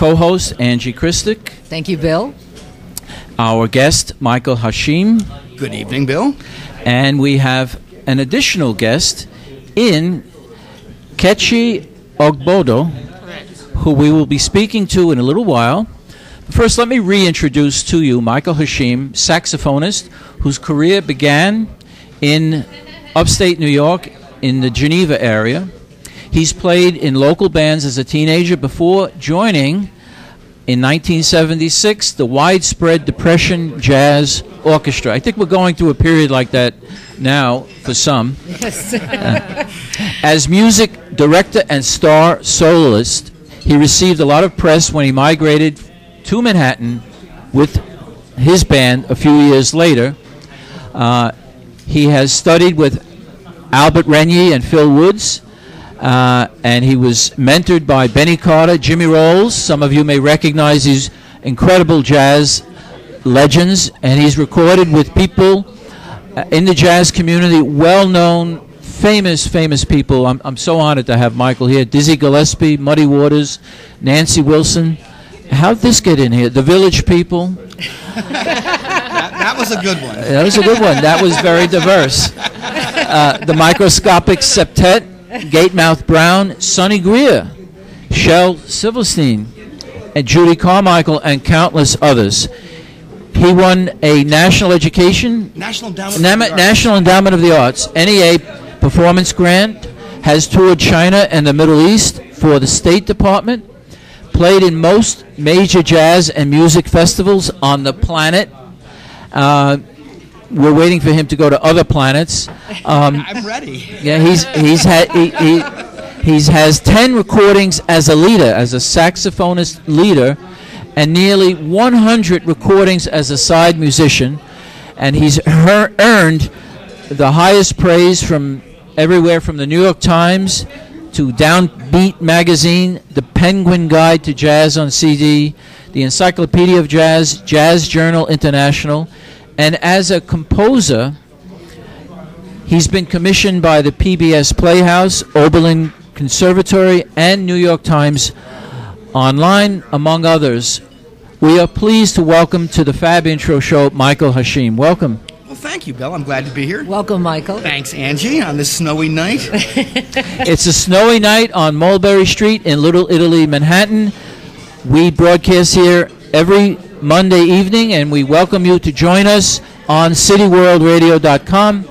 co-host, Angie Christic. Thank you, Bill. Our guest, Michael Hashim. Good evening, Bill. And we have an additional guest in Nkechie Ogbodo, who we will be speaking to in a little while. First, let me reintroduce to you Michael Hashim, saxophonist, whose career began in upstate New York in the Geneva area. He's played in local bands as a teenager before joining, in 1976, the Widespread Depression Jazz Orchestra. I think we're going through a period like that now for some. Yes. As music director and star soloist, he received a lot of press when he migrated to Manhattan with his band a few years later. He has studied with Albert Renier and Phil Woods, and he was mentored by Benny Carter, Jimmy Rolls. Some of you may recognize these incredible jazz legends, and he's recorded with people in the jazz community, well-known, famous people. I'm so honored to have Michael here. Dizzy Gillespie, Muddy Waters, Nancy Wilson. How'd this get in here? The Village People. That was a good one. That was a good one. That was very diverse. The Microscopic Septet, Gatemouth Brown, Sonny Greer, Shel Silverstein, and Judy Carmichael, and countless others. He won a National Endowment of the Arts, NEA Performance Grant, has toured China and the Middle East for the State Department, played in most major jazz and music festivals on the planet. We're waiting for him to go to other planets. I'm ready. Yeah, he has 10 recordings as a leader, as a saxophonist leader, and nearly 100 recordings as a side musician. And he's earned the highest praise from everywhere from the New York Times to Downbeat Magazine, the Penguin Guide to Jazz on CD, the Encyclopedia of Jazz, Jazz Journal International. And as a composer, he's been commissioned by the PBS Playhouse, Oberlin Conservatory, and New York Times Online, among others. We are pleased to welcome to the Fabintro show Michael Hashim. Welcome. Well, thank you, Bill. I'm glad to be here. Welcome, Michael. Thanks, Angie, on this snowy night. It's a snowy night on Mulberry Street in Little Italy, Manhattan. We broadcast here every Monday evening, and we welcome you to join us on cityworldradio.com.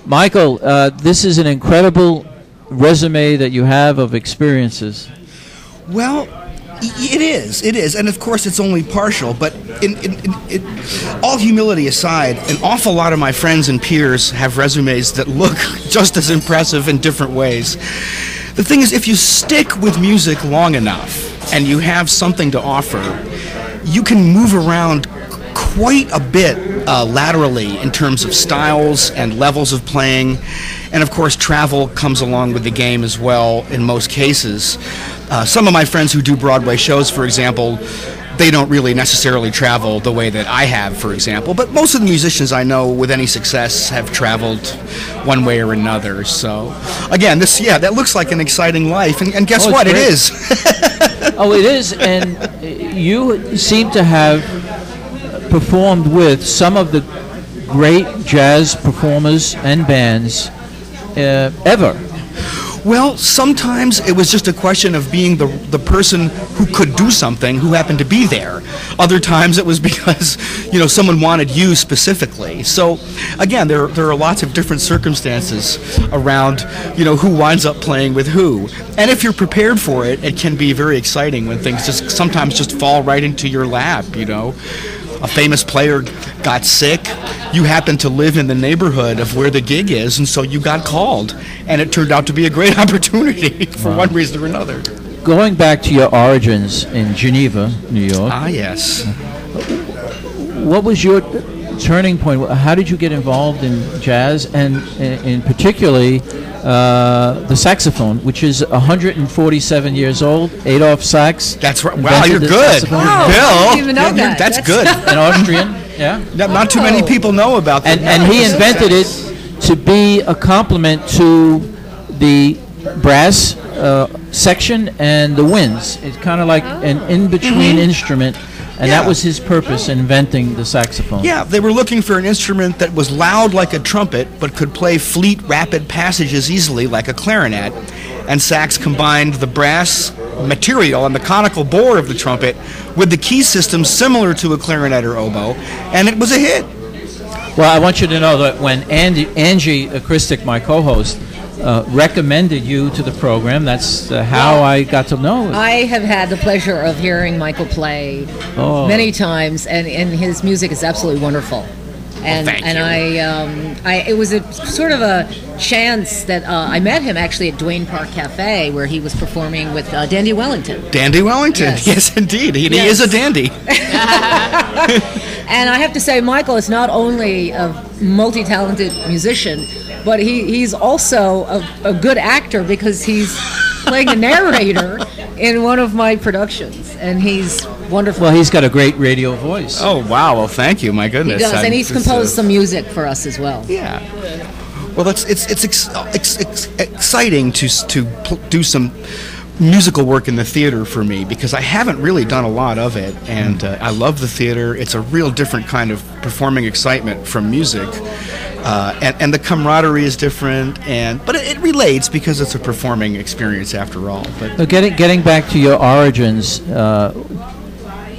Michael, this is an incredible resume that you have of experiences. Well, it is, and of course it's only partial, but all humility aside, an awful lot of my friends and peers have resumes that look just as impressive in different ways. The thing is, if you stick with music long enough and you have something to offer, you can move around quite a bit laterally in terms of styles and levels of playing, and of course travel comes along with the game as well in most cases. Some of my friends who do Broadway shows, for example, they don't really necessarily travel the way that I have, for example, but most of the musicians I know with any success have traveled one way or another. So again, that looks like an exciting life, and guess what? It is. Oh, it is, and you seem to have performed with some of the great jazz performers and bands ever. Well, sometimes it was just a question of being the person who could do something who happened to be there. Other times it was because, someone wanted you specifically. So, again, there are lots of different circumstances around, who winds up playing with who. And if you're prepared for it, it can be very exciting when things sometimes just fall right into your lap, A famous player got sick. You happened to live in the neighborhood of where the gig is, and so you got called. And it turned out to be a great opportunity for one reason or another. Going back to your origins in Geneva, New York. Ah, yes. What was your turning point? How did you get involved in jazz, and in particularly the saxophone, which is 147 years old, Adolph Sax? That's right. Wow, you're good. Wow. Bill. I didn't even know that. That's good. An Austrian, yeah. Not too many people know about that. And he invented it to be a complement to the brass section and the winds. It's kind of like an in-between instrument, and that was his purpose in inventing the saxophone. Yeah, they were looking for an instrument that was loud like a trumpet, but could play fleet, rapid passages easily like a clarinet. And sax combined the brass material and the conical bore of the trumpet with the key system similar to a clarinet or oboe, and it was a hit. Well, I want you to know that when Angie Christic, my co-host, recommended you to the program, that's how I got to know it. I have had the pleasure of hearing Michael play many times, and his music is absolutely wonderful. And thank you. It was a sort of a chance that I met him actually at Duane Park Cafe, where he was performing with Dandy Wellington. Dandy Wellington, yes indeed. He is a dandy. And I have to say, Michael is not only a multi-talented musician, but he's also a good actor, because he's playing the narrator in one of my productions, and he's wonderful. Well, he's got a great radio voice. Oh, wow. Well, thank you. My goodness. He does, and he's composed some music for us as well. Yeah. Well, it's exciting to do some musical work in the theater for me, because I haven't really done a lot of it, and I love the theater. It's a real different kind of performing excitement from music, and the camaraderie is different, but it relates because it's a performing experience after all. But getting back to your origins,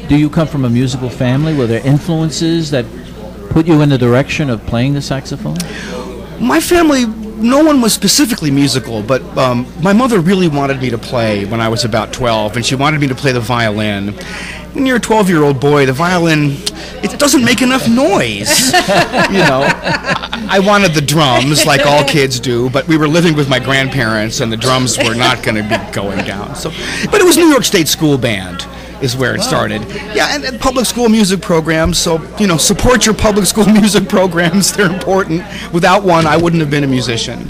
do you come from a musical family? Were there influences that put you in the direction of playing the saxophone? my family, no one was specifically musical, but my mother really wanted me to play when I was about 12, and she wanted me to play the violin. When you're a 12-year-old boy, the violin, it doesn't make enough noise. You know, I wanted the drums like all kids do, but we were living with my grandparents, and the drums were not going to be going down. So, but it was New York State School Band is where it started. Yeah, and public school music programs, so, you know, support your public school music programs. They're important. Without one, I wouldn't have been a musician.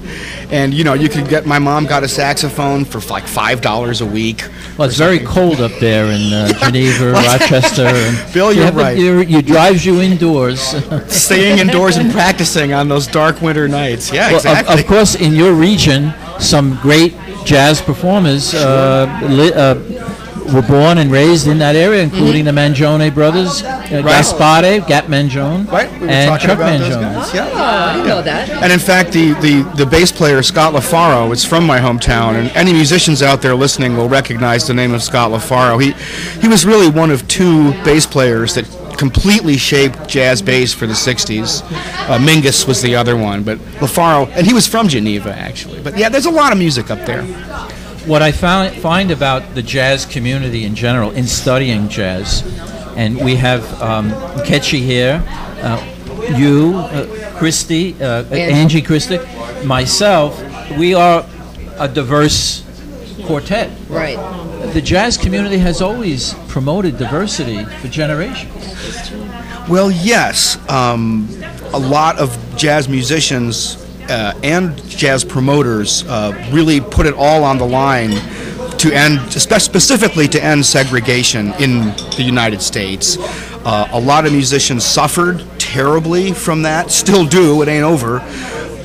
And, you know, you could get, my mom got a saxophone for like $5 a week. Well, it's very cold up there in Geneva, Rochester. And Bill, you're right. It drives you indoors. Staying indoors and practicing on those dark winter nights. Yeah, well, exactly. Of course, in your region, some great jazz performers were born and raised in that area, including the Mangione brothers, Gaspare, Gap Mangione, and Chuck Mangione. I didn't know that. And in fact, the bass player, Scott LaFaro, is from my hometown, and any musicians out there listening will recognize the name of Scott LaFaro. He was really one of two bass players that completely shaped jazz bass for the 60s. Mingus was the other one, but LaFaro, and he was from Geneva, actually. But yeah, there's a lot of music up there. What I find about the jazz community in general, in studying jazz, and we have Nkechie here, you, Christy, Angie Christy, myself, we are a diverse quartet. Right. The jazz community has always promoted diversity for generations. Well, yes. A lot of jazz musicians and jazz promoters really put it all on the line to end, specifically to end segregation in the United States. A lot of musicians suffered terribly from that, still do, it ain't over,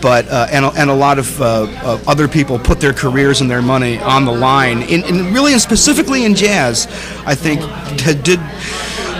but and a lot of other people put their careers and their money on the line, in really and specifically in jazz, I think, did.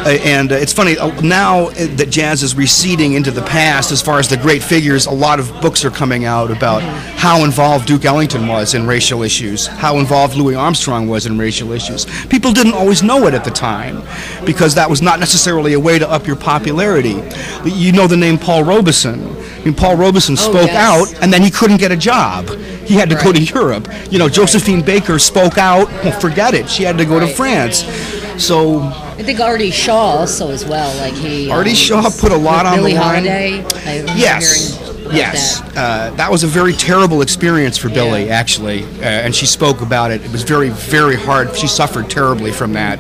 And it's funny, now that jazz is receding into the past as far as the great figures, a lot of books are coming out about how involved Duke Ellington was in racial issues, how involved Louis Armstrong was in racial issues. People didn't always know it at the time, because that was not necessarily a way to up your popularity. You know the name Paul Robeson. I mean, Paul Robeson spoke out, and then he couldn't get a job. He had to go to Europe. You know, Josephine Baker spoke out, well, forget it, she had to go to France. So I think Artie Shaw also as well. Like Artie Shaw put a lot on the line. Billie Holiday. Yes. That was a very terrible experience for Billie, actually, and she spoke about it. It was very, very hard. She suffered terribly from that,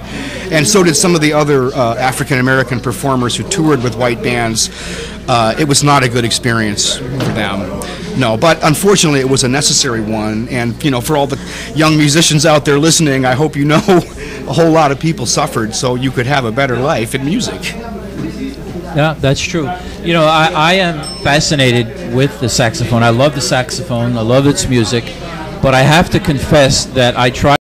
and so did some of the other African American performers who toured with white bands. It was not a good experience for them. No, but unfortunately it was a necessary one, and you know, for all the young musicians out there listening, I hope you know a whole lot of people suffered so you could have a better life in music. Yeah, that's true. You know, I am fascinated with the saxophone. I love the saxophone. I love its music. but I have to confess that I tried